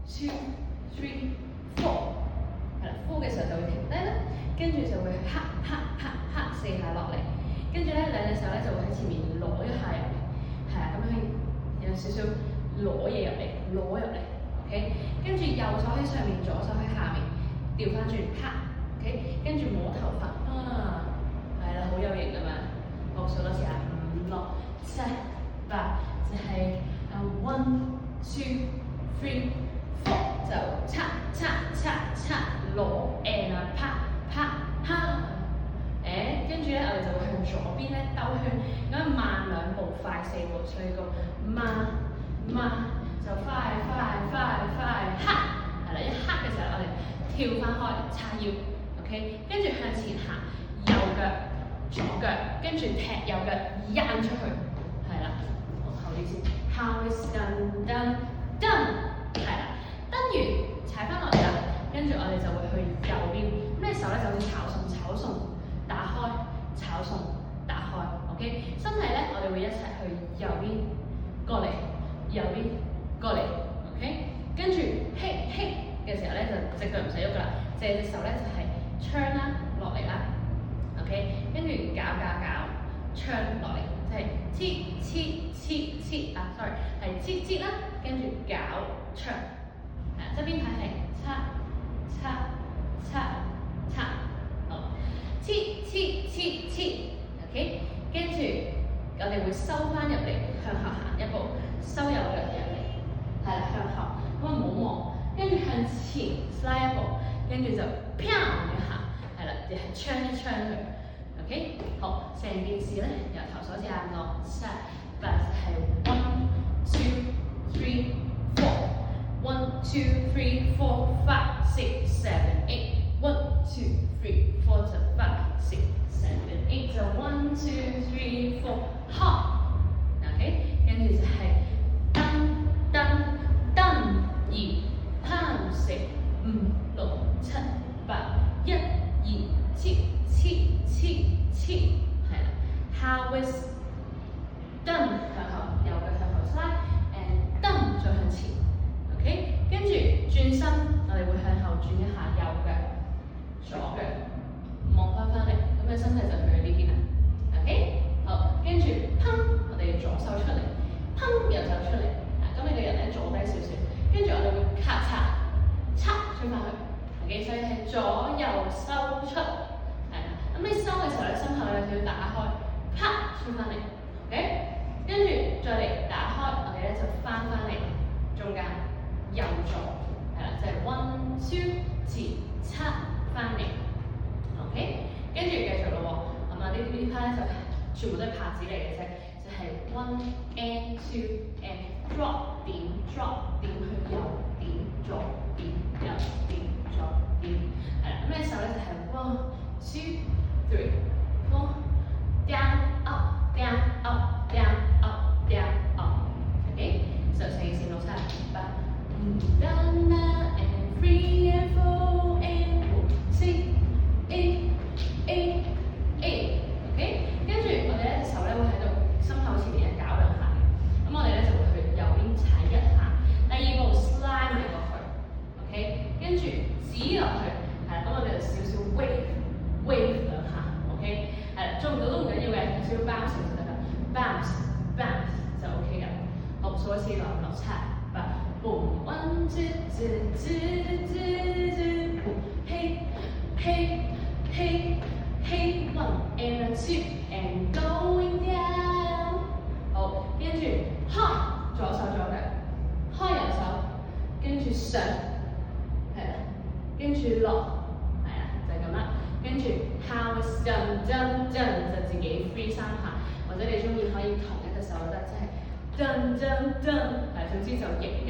two three four， 係啦 ，four 嘅時候就會停低啦，跟住就會啪啪啪啪4下落嚟，跟住咧兩隻手咧就會喺前面攞一下入嚟，係啊，咁樣有少少攞嘢入嚟，攞入嚟 ，OK， 跟住右手喺上面，左手喺下面，調翻轉啪 ，OK， 跟住摸頭髮啊，係啦，好有型啊嘛，好數多次啊，5、6、7、8，就係1、2、3、4，就叉叉叉叉攞 and 啪啪啪，誒，跟住咧我哋就會向左邊咧兜圈，咁慢2步，快4步，所以個慢就快，哈，係啦，一哈嘅時候我哋跳翻開叉腰 ，OK， 跟住向前行，右腳左腳，跟住踢右腳掗出去，係啦，後啲先 ，How is done，係啦，蹬完踩翻落嚟啦，跟住我哋就會去右邊，咁你手咧就好似炒餸，打開，炒餸，打開 ，OK， 身體咧我哋會一齊去右邊過嚟，右邊過嚟 ，OK， 跟住嘿嘅時候咧就隻腳唔使喐噶啦，隻手咧就係槍啦落嚟啦 ，OK， 跟住搞，槍落嚟，即係黐啊 ，sorry， 係黐啦，跟住搞槍，側邊睇係叉，好，黐 ，OK， 跟住我哋會收翻入嚟，向後行一步，收右腳入嚟，係啦，向後，咁啊冇望，跟住向前 slide 一步，跟住就砰咁行，係啦，亦係槍一槍佢 ，OK， 好，成件事咧由頭手指眼落 set， 但係 1、2、3、4。1, 2, 3, 4, 5, 6, 7, 8. 1, 2, 3, 4 to 5, 6, 7, 8. 就 1, 2, 3, 4, hop。OK， 跟住就係蹬2、3、4、5、6、7、8。1、2、黐，係啦。How is done？ 向後，右腳向後 slide，and 蹬再向前。OK， 跟住轉身，我哋會向後轉一下右腳、左腳，望翻嚟，咁嘅身體就去到呢邊啦。OK， 好，跟住砰，我哋左手出嚟，砰右手出嚟，咁你個人咧坐低少少，跟住我哋會咔嚓出翻去。OK， 所以係左右收出，係啦。咁你收嘅時候咧，心口有少少打開，啪出翻嚟。OK， 跟住再嚟打開，我哋咧就翻嚟中間。右左，係啦，就係 1、2、前翻嚟 ，OK， 跟住繼續咯喎，咁啊呢 part 咧就全部都係拍子嚟嘅啫，就係 1 and 2 and drop 點去右點左點右點左點，係啦，咁呢手咧就係 1、2、3、4 down up，OK， 就成件事錄晒8。Down and 3 and 4 and 6 8 OK， 跟住我哋咧隻手咧會喺度心口前面搞2下，咁我哋咧就會去右邊踩1下，第2步 slide 埋落去 ，OK， 跟住指落去，係啦，咁我哋就少少 wave 2下 ，OK， 係啦，做唔到都唔緊要嘅，少少 bounce 就得啦 ，bounce 就 OK 㗎，好，數一次6、7、8。Boom, 1, 2, hey, 1 and 2 and going down。好，跟住開左手左腳，開右手，跟住上，係啦，跟住落，係啦，就係咁啦。跟住 how is done 就自己 free 3下，或者你中意可以同一隻手都得，即係。係，總之就型嘅，